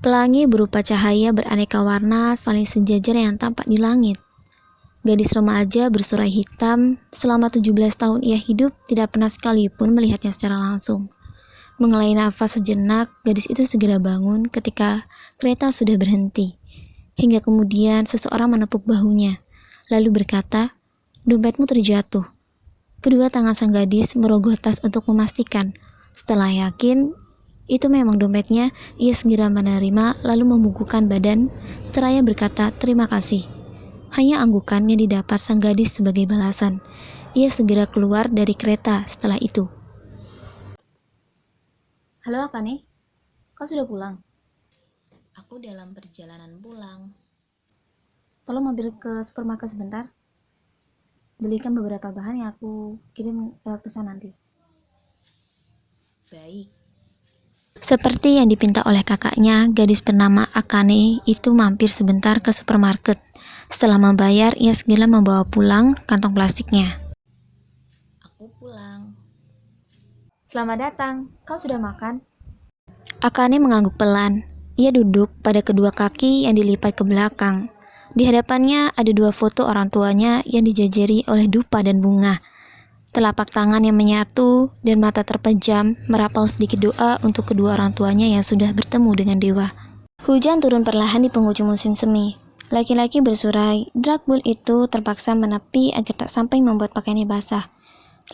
Pelangi berupa cahaya beraneka warna saling sejajar yang tampak di langit. Gadis remaja bersurai hitam, selama 17 tahun ia hidup tidak pernah sekalipun melihatnya secara langsung. Mengelai nafas sejenak, gadis itu segera bangun ketika kereta sudah berhenti. Hingga kemudian seseorang menepuk bahunya, lalu berkata, "Dompetmu terjatuh." Kedua tangan sang gadis merogoh tas untuk memastikan. Setelah yakin itu memang dompetnya, ia segera menerima lalu membungkukkan badan seraya berkata terima kasih. Hanya anggukan yang didapat sang gadis sebagai balasan. Ia segera keluar dari kereta setelah itu. Halo Akane, kau sudah pulang? Aku dalam perjalanan pulang. Tolong mampir ke supermarket sebentar. Belikan beberapa bahan yang aku kirim lewat pesan nanti. Baik. Seperti yang dipinta oleh kakaknya, gadis bernama Akane itu mampir sebentar ke supermarket. Setelah membayar, ia segera membawa pulang kantong plastiknya. Aku pulang. Selamat datang, kau sudah makan? Akane mengangguk pelan. Ia duduk pada kedua kaki yang dilipat ke belakang. Di hadapannya ada dua foto orang tuanya yang dijajari oleh dupa dan bunga. Telapak tangan yang menyatu dan mata terpejam merapal sedikit doa untuk kedua orang tuanya yang sudah bertemu dengan dewa. Hujan turun perlahan di penghujung musim semi. Laki-laki bersurai, Drakbul itu terpaksa menepi agar tak sampai membuat pakaiannya basah.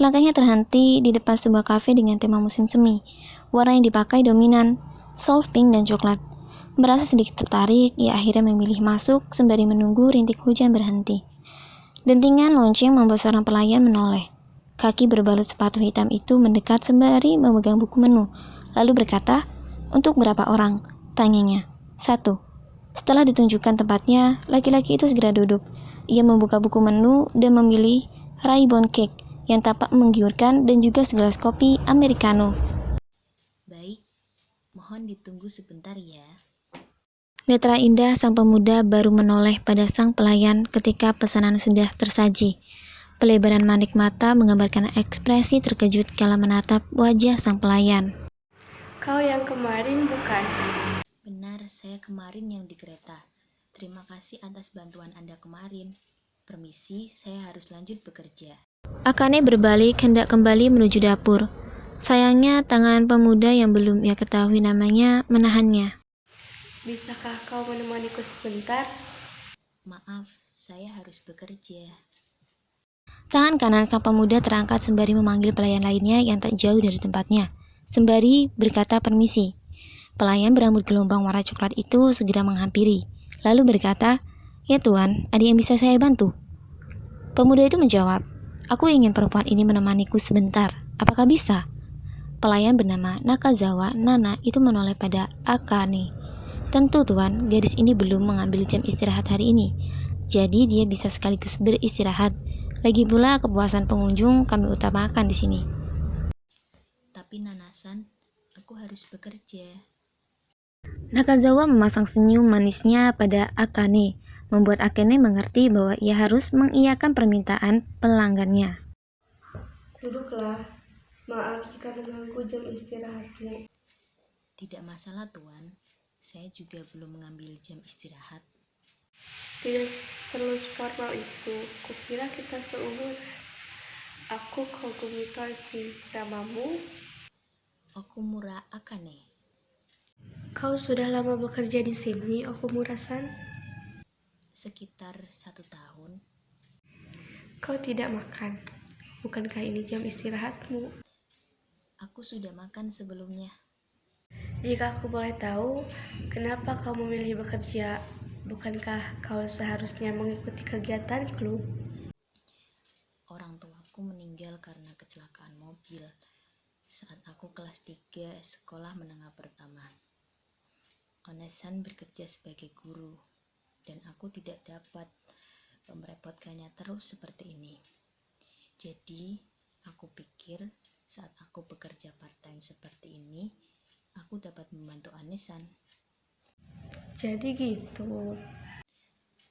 Langkahnya terhenti di depan sebuah kafe dengan tema musim semi. Warna yang dipakai dominan, soft pink dan coklat. Merasa sedikit tertarik, ia akhirnya memilih masuk sembari menunggu rintik hujan berhenti. Dentingan lonceng membuat seorang pelayan menoleh. Kaki berbalut sepatu hitam itu mendekat sembari memegang buku menu, lalu berkata, "Untuk berapa orang?" tanyanya. "1." Setelah ditunjukkan tempatnya, laki-laki itu segera duduk. Ia membuka buku menu dan memilih Rainbow Cake yang tampak menggiurkan dan juga segelas kopi americano. Baik, mohon ditunggu sebentar ya. Netra indah sang pemuda baru menoleh pada sang pelayan ketika pesanan sudah tersaji. Pelebaran manik mata menggambarkan ekspresi terkejut kala menatap wajah sang pelayan. Kau yang kemarin bukan? Benar, saya kemarin yang di kereta. Terima kasih atas bantuan Anda kemarin. Permisi, saya harus lanjut bekerja. Akane berbalik hendak kembali menuju dapur. Sayangnya tangan pemuda yang belum ia ketahui namanya menahannya. Bisakah kau menemaniku sebentar? Maaf, saya harus bekerja. Tangan kanan sang pemuda terangkat sembari memanggil pelayan lainnya yang tak jauh dari tempatnya. Sembari berkata permisi. Pelayan berambut gelombang warna coklat itu segera menghampiri. Lalu berkata, "Ya tuan, ada yang bisa saya bantu?" Pemuda itu menjawab, "Aku ingin perempuan ini menemaniku sebentar. Apakah bisa?" Pelayan bernama Nakazawa Nana itu menoleh pada Akane. "Tentu tuan, gadis ini belum mengambil jam istirahat hari ini. Jadi dia bisa sekaligus beristirahat. Lagi pula kepuasan pengunjung kami utamakan di sini." Tapi Nanasan, aku harus bekerja. Nakazawa memasang senyum manisnya pada Akane, membuat Akane mengerti bahwa ia harus mengiyakan permintaan pelanggannya. Duduklah. Maaf jika mengganggu jam istirahatmu. Tidak masalah, Tuan. Saya juga belum mengambil jam istirahat. Tidak perlu formal itu. Kukira kita seumur. Aku Kogumi Toshi. Namamu? Okumura Akane. Kau sudah lama bekerja di sini, Okumura-san? Sekitar 1 tahun. Kau tidak makan. Bukankah ini jam istirahatmu? Aku sudah makan sebelumnya. Jika aku boleh tahu, kenapa kau memilih bekerja? Bukankah kau seharusnya mengikuti kegiatan klub? Orang tuaku meninggal karena kecelakaan mobil saat aku kelas 3 sekolah menengah pertama. Onesan bekerja sebagai guru, dan aku tidak dapat merepotkannya terus seperti ini. Jadi, aku pikir saat aku bekerja part-time seperti ini, aku dapat membantu Onesan. Jadi gitu.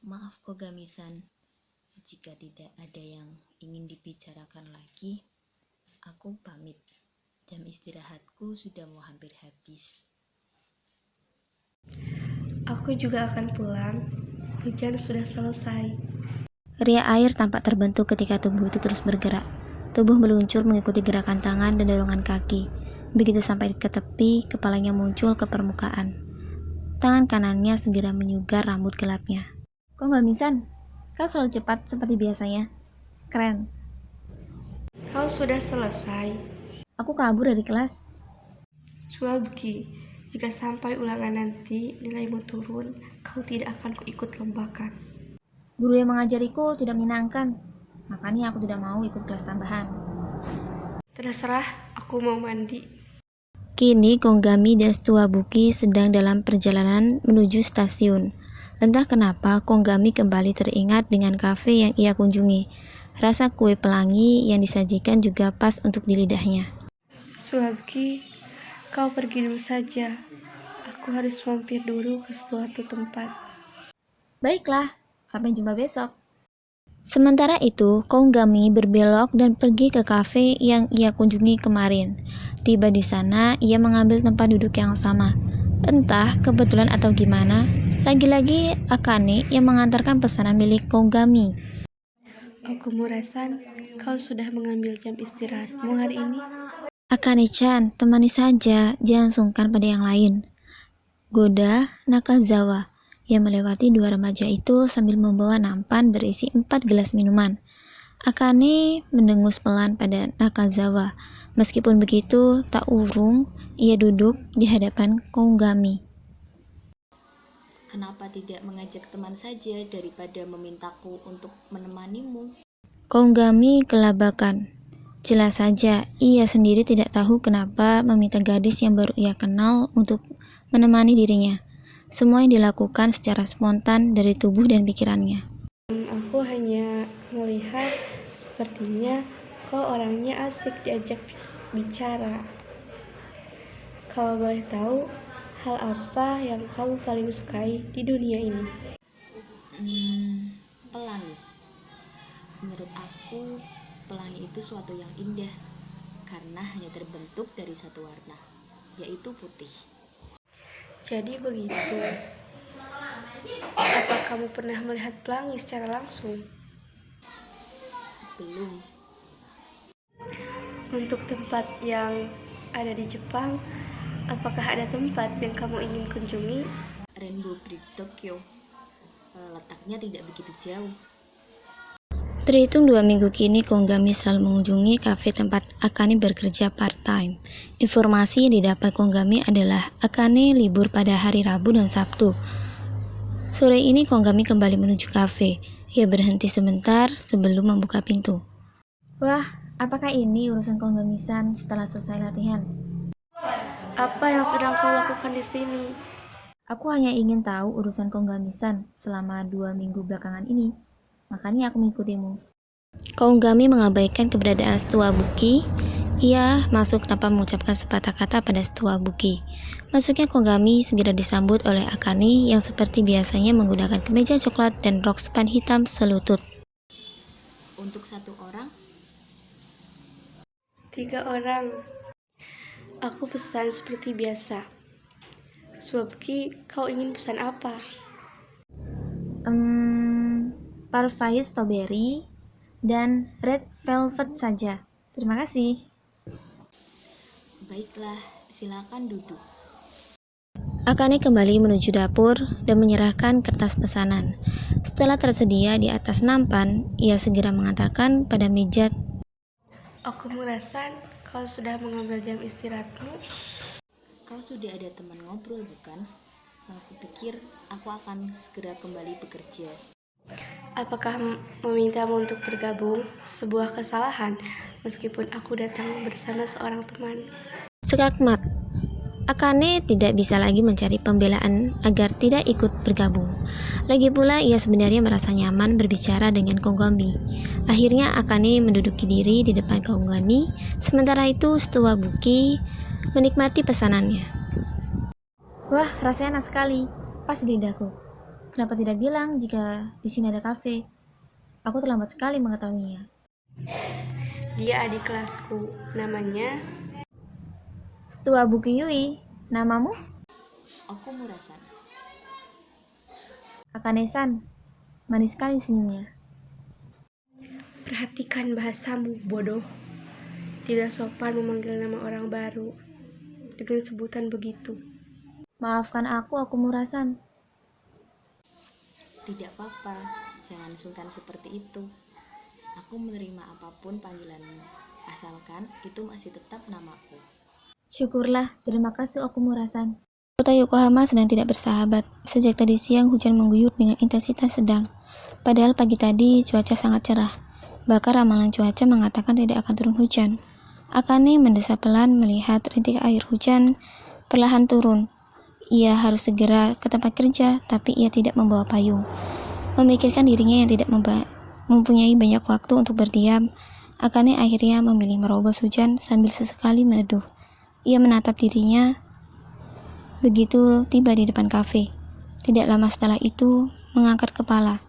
Maaf Kogami-san, jika tidak ada yang ingin dibicarakan lagi, aku pamit. Jam istirahatku sudah mau hampir habis. Aku juga akan pulang. Hujan sudah selesai. Ria air tampak terbentuk ketika tubuh itu terus bergerak. Tubuh meluncur mengikuti gerakan tangan dan dorongan kaki. Begitu sampai ke tepi, kepalanya muncul ke permukaan. Tangan kanannya segera menyugar rambut gelapnya. Kok nggak misan? Kau selalu cepat seperti biasanya. Keren. Kau sudah selesai. Aku kabur dari kelas. Suabki, jika sampai ulangan nanti nilaimu turun, kau tidak akan kuikut lombakan. Guru yang mengajariku tidak menyenangkan. Makanya aku tidak mau ikut kelas tambahan. Terserah, aku mau mandi. Kini Konggami dan Stuabuki sedang dalam perjalanan menuju stasiun. Entah kenapa Konggami kembali teringat dengan kafe yang ia kunjungi. Rasa kue pelangi yang disajikan juga pas untuk di lidahnya. Suabki, kau pergi dulu saja. Aku harus mampir dulu ke suatu tempat. Baiklah, sampai jumpa besok. Sementara itu, Konggami berbelok dan pergi ke kafe yang ia kunjungi kemarin. Tiba di sana, ia mengambil tempat duduk yang sama. Entah kebetulan atau gimana, lagi-lagi Akane yang mengantarkan pesanan milik Konggami. Aku merasakan kau sudah mengambil jam istirahatmu hari ini. Akane-chan, temani saja, jangan sungkan pada yang lain. Goda Nakazawa yang melewati dua remaja itu sambil membawa nampan berisi 4 gelas minuman. Akane mendengus pelan pada Nakazawa. Meskipun begitu, tak urung, ia duduk di hadapan Konggami. Kenapa tidak mengajak teman saja daripada memintaku untuk menemanimu? Konggami kelabakan. Jelas saja, ia sendiri tidak tahu kenapa meminta gadis yang baru ia kenal untuk menemani dirinya. Semua yang dilakukan secara spontan dari tubuh dan pikirannya. Aku hanya melihat sepertinya kau orangnya asik diajak bicara. Kalau boleh tahu, hal apa yang kamu paling sukai di dunia ini? Pelangi. Menurut aku, pelangi itu suatu yang indah karena hanya terbentuk dari satu warna, yaitu putih. Jadi begitu. Apa kamu pernah melihat pelangi secara langsung? Belum. Untuk tempat yang ada di Jepang, apakah ada tempat yang kamu ingin kunjungi? Rainbow Bridge Tokyo. Letaknya tidak begitu jauh. Terhitung 2 minggu kini, Konggami selalu mengunjungi kafe tempat Akane bekerja part-time. Informasi yang didapat Konggami adalah Akane libur pada hari Rabu dan Sabtu. Sore ini Konggami kembali menuju kafe. Ia berhenti sebentar sebelum membuka pintu. Wah, apakah ini urusan Konggami-san setelah selesai latihan? Apa yang sedang kau lakukan di sini? Aku hanya ingin tahu urusan Konggami-san selama 2 minggu belakangan ini. Makanya aku mengikutimu. Konggami mengabaikan keberadaan Stuabuki. Ia masuk tanpa mengucapkan sepatah kata pada Stuabuki. Masuknya Konggami segera disambut oleh Akane yang seperti biasanya menggunakan kemeja coklat dan rok span hitam selutut. Untuk satu orang, 3 orang. Aku pesan seperti biasa. Suabki, kau ingin pesan apa? Parfait strawberry dan red velvet saja. Terima kasih. baiklah, silakan duduk. Akane kembali menuju dapur dan menyerahkan kertas pesanan. Setelah tersedia di atas nampan, ia segera mengantarkan pada meja. Aku merasa kau sudah mengambil jam istirahatmu. Kau sudah ada teman ngobrol, bukan? Aku pikir aku akan segera kembali bekerja. Apakah memintamu untuk bergabung sebuah kesalahan meskipun aku datang bersama seorang teman? Sekakmat, Akane tidak bisa lagi mencari pembelaan agar tidak ikut bergabung. Lagi pula ia sebenarnya merasa nyaman berbicara dengan Konggami. Akhirnya Akane menduduki diri di depan Konggami, sementara itu Stuabuki menikmati pesanannya. Wah, rasanya enak sekali, pas di lidahku. Kenapa tidak bilang jika di sini ada kafe? Aku terlambat sekali mengetahuinya. Dia adik kelasku, namanya Stuabuki Yui, namamu? Aku merasakan. Akane-san, manis sekali senyumnya. Perhatikan bahasamu, bodoh. Tidak sopan memanggil nama orang baru dengan sebutan begitu. Maafkan aku Okumura-san. Tidak apa-apa, jangan sungkan seperti itu. Aku menerima apapun panggilanmu, asalkan itu masih tetap namaku. Syukurlah, terima kasih Okumura-san. Kota Yokohama sedang tidak bersahabat. Sejak tadi siang hujan mengguyur dengan intensitas sedang. Padahal pagi tadi cuaca sangat cerah. Bahkan ramalan cuaca mengatakan tidak akan turun hujan. Akane mendesah pelan melihat rintik air hujan perlahan turun. Ia harus segera ke tempat kerja, tapi ia tidak membawa payung. Memikirkan dirinya yang tidak mempunyai banyak waktu untuk berdiam, Akane akhirnya memilih merobos hujan sambil sesekali meneduh. Ia menatap dirinya begitu tiba di depan kafe. Tidak lama setelah itu, mengangkat kepala.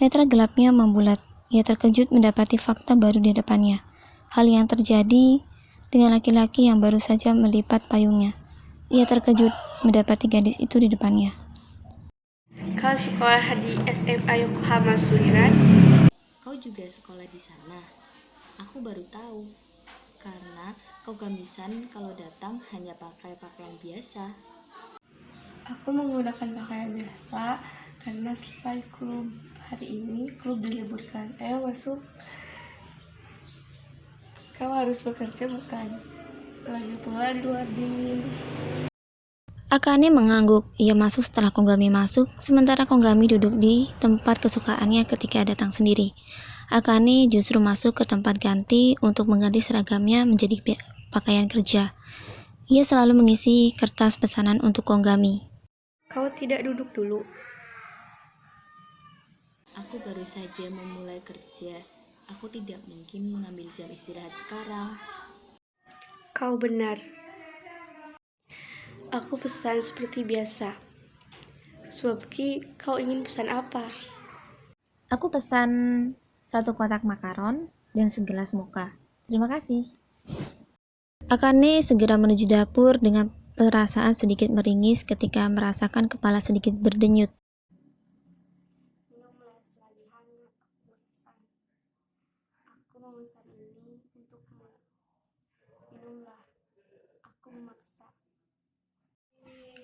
Netra gelapnya membulat. Ia terkejut mendapati fakta baru di depannya. Hal yang terjadi dengan laki-laki yang baru saja melipat payungnya. Ia terkejut mendapati gadis itu di depannya. Kau sekolah di SMA Yokohama Suiran? Kau juga sekolah di sana? Aku baru tahu, karena kau gamisan kalau datang hanya pakai pakaian biasa. Aku menggunakan pakaian biasa karena selesai klub. Hari ini klub diliburkan. Ayo masuk. Kau harus bekerja bukan? Lagi pula di luar dingin. Akane mengangguk. Ia masuk setelah Konggami masuk, sementara Konggami duduk di tempat kesukaannya ketika datang sendiri. Akane justru masuk ke tempat ganti untuk mengganti seragamnya menjadi pakaian kerja. Ia selalu mengisi kertas pesanan untuk Konggami. Kau tidak duduk dulu. Aku baru saja memulai kerja. Aku tidak mungkin mengambil jam istirahat sekarang. Kau benar. Aku pesan seperti biasa. Subki, kau ingin pesan apa? Aku pesan 1 kotak makaron dan segelas mocha. Terima kasih. Akane segera menuju dapur dengan perasaan sedikit meringis ketika merasakan kepala sedikit berdenyut. Minumlah selagi hangat, aku pesan. Aku memesan ini untukmu. Minumlah. Aku memaksa.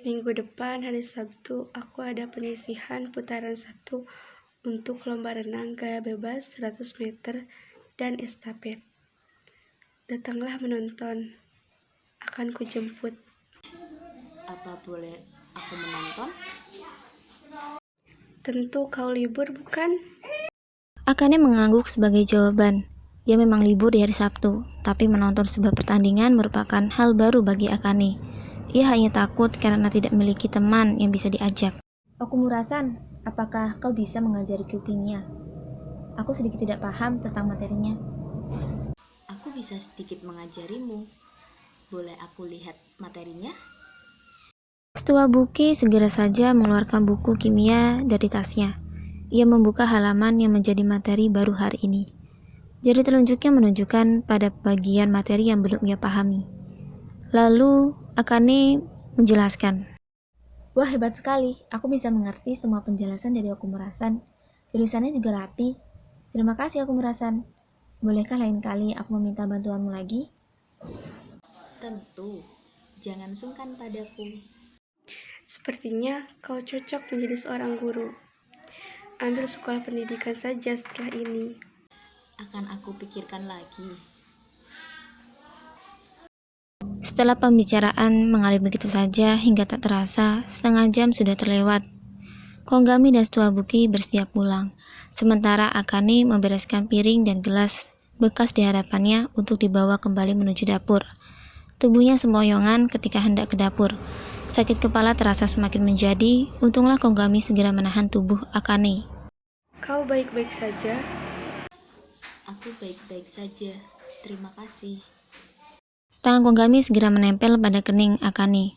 Minggu depan hari Sabtu, aku ada penyisihan putaran 1 untuk lomba renang gaya bebas 100 meter dan estafet. Datanglah menonton. Akan kujemput. Apa boleh aku menonton? Tentu kau libur bukan? Akane mengangguk sebagai jawaban. Ia memang libur di hari Sabtu, tapi menonton sebuah pertandingan merupakan hal baru bagi Akane. Ia hanya takut karena tidak memiliki teman yang bisa diajak. Okumura-san, apakah kau bisa mengajariku kimia? Aku sedikit tidak paham tentang materinya. Aku bisa sedikit mengajarimu. Boleh aku lihat materinya? Tsuwabuki segera saja mengeluarkan buku kimia dari tasnya. Ia membuka halaman yang menjadi materi baru hari ini. Jari telunjuknya menunjukkan pada bagian materi yang belum ia pahami. Lalu Akane menjelaskan. Wah, hebat sekali. Aku bisa mengerti semua penjelasan dari Okumura-san. Tulisannya juga rapi. Terima kasih Okumura-san. Bolehkah lain kali aku meminta bantuanmu lagi? Tentu. Jangan sungkan padaku. Sepertinya kau cocok menjadi seorang guru. Ambil sekolah pendidikan saja setelah ini. Akan aku pikirkan lagi. Setelah pembicaraan mengalir begitu saja hingga tak terasa, setengah jam sudah terlewat. Konggami dan Tsuwabuki bersiap pulang, sementara Akane membereskan piring dan gelas bekas di hadapannya untuk dibawa kembali menuju dapur. Tubuhnya sempoyongan ketika hendak ke dapur. Sakit kepala terasa semakin menjadi, untunglah Konggami segera menahan tubuh Akane. Kau baik-baik saja? Aku baik-baik saja. Terima kasih. Tangan Konggami segera menempel pada kening Akane.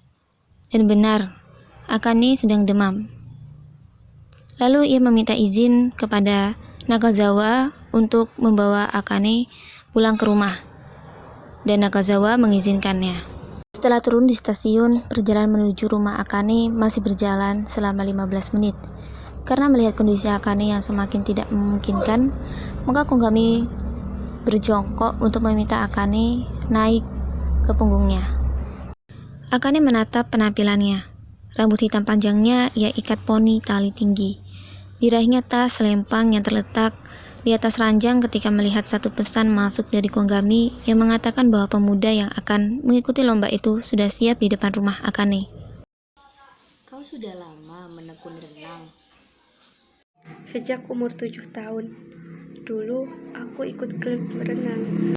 Dan benar, Akane sedang demam. Lalu ia meminta izin kepada Nakazawa untuk membawa Akane pulang ke rumah. Dan Nakazawa mengizinkannya. Setelah turun di stasiun, perjalanan menuju rumah Akane masih berjalan selama 15 menit. Karena melihat kondisi Akane yang semakin tidak memungkinkan, maka Kogami berjongkok untuk meminta Akane naik ke punggungnya. Akane menatap penampilannya. Rambut hitam panjangnya ia ikat poni tali tinggi. Diraihnya tas selempang yang terletak di atas ranjang ketika melihat satu pesan masuk dari Kogami yang mengatakan bahwa pemuda yang akan mengikuti lomba itu sudah siap di depan rumah Akane. Kau sudah lama menekuni renang. Sejak umur 7 tahun. Dulu aku ikut klub berenang.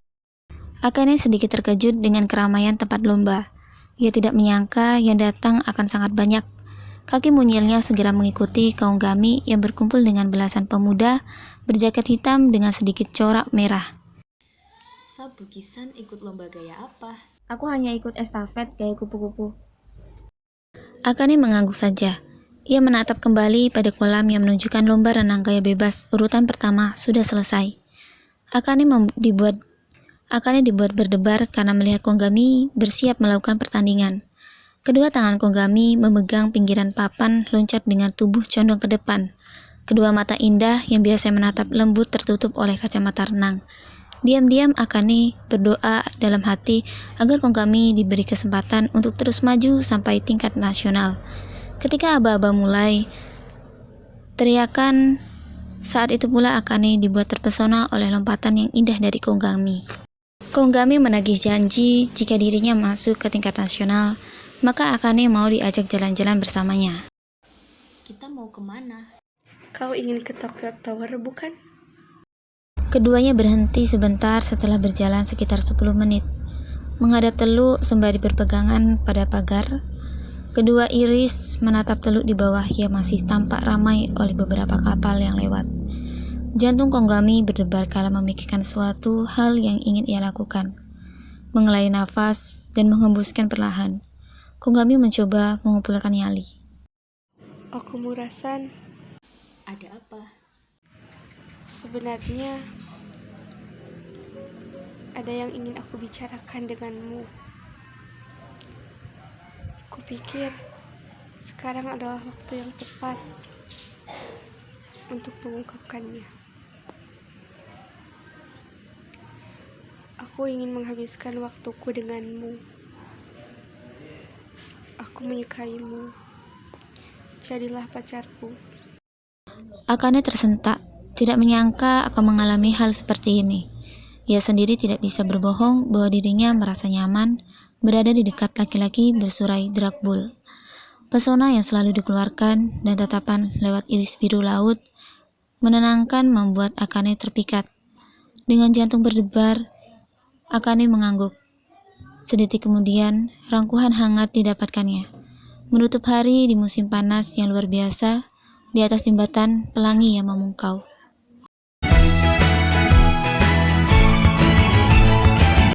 Akane sedikit terkejut dengan keramaian tempat lomba. Ia tidak menyangka yang datang akan sangat banyak. Kaki mungilnya segera mengikuti Kogami yang berkumpul dengan belasan pemuda berjaket hitam dengan sedikit corak merah. Sabukisan ikut lomba gaya apa? Aku hanya ikut estafet gaya kupu-kupu. Akane mengangguk saja. Ia menatap kembali pada kolam yang menunjukkan lomba renang gaya bebas urutan pertama sudah selesai. Akane dibuat berdebar karena melihat Kogami bersiap melakukan pertandingan. Kedua tangan Kogami memegang pinggiran papan loncat dengan tubuh condong ke depan. Kedua mata indah yang biasa menatap lembut tertutup oleh kacamata renang. Diam-diam Akane berdoa dalam hati agar Kogami diberi kesempatan untuk terus maju sampai tingkat nasional. Ketika aba-aba mulai teriakan, saat itu pula Akane dibuat terpesona oleh lompatan yang indah dari Kogami. Kogami menagih janji jika dirinya masuk ke tingkat nasional, maka Akane mau diajak jalan-jalan bersamanya. Kita mau kemana? Kau ingin ke Tokyo Tower, bukan? Keduanya berhenti sebentar setelah berjalan sekitar 10 menit. Menghadap Teluk sembari berpegangan pada pagar, kedua iris menatap Teluk di bawah yang masih tampak ramai oleh beberapa kapal yang lewat. Jantung Kogami berdebar kala memikirkan suatu hal yang ingin ia lakukan. Mengelai nafas dan menghembuskan perlahan, Kogami mencoba mengumpulkan nyali. Okumura-san, Ada apa? sebenarnya ada yang ingin aku bicarakan denganmu. Kupikir sekarang adalah waktu yang tepat untuk mengungkapkannya. Aku ingin menghabiskan waktuku denganmu. Aku menyukaimu. Jadilah pacarku. Akane tersentak, tidak menyangka akan mengalami hal seperti ini. Ia sendiri tidak bisa berbohong bahwa dirinya merasa nyaman berada di dekat laki-laki bersurai Drag Bull. Pesona yang selalu dikeluarkan dan tatapan lewat iris biru laut menenangkan membuat Akane terpikat. Dengan jantung berdebar, Akane mengangguk. Sedetik kemudian, rangkuhan hangat didapatkannya. Menutup hari di musim panas yang luar biasa, di atas jembatan pelangi yang memungkau.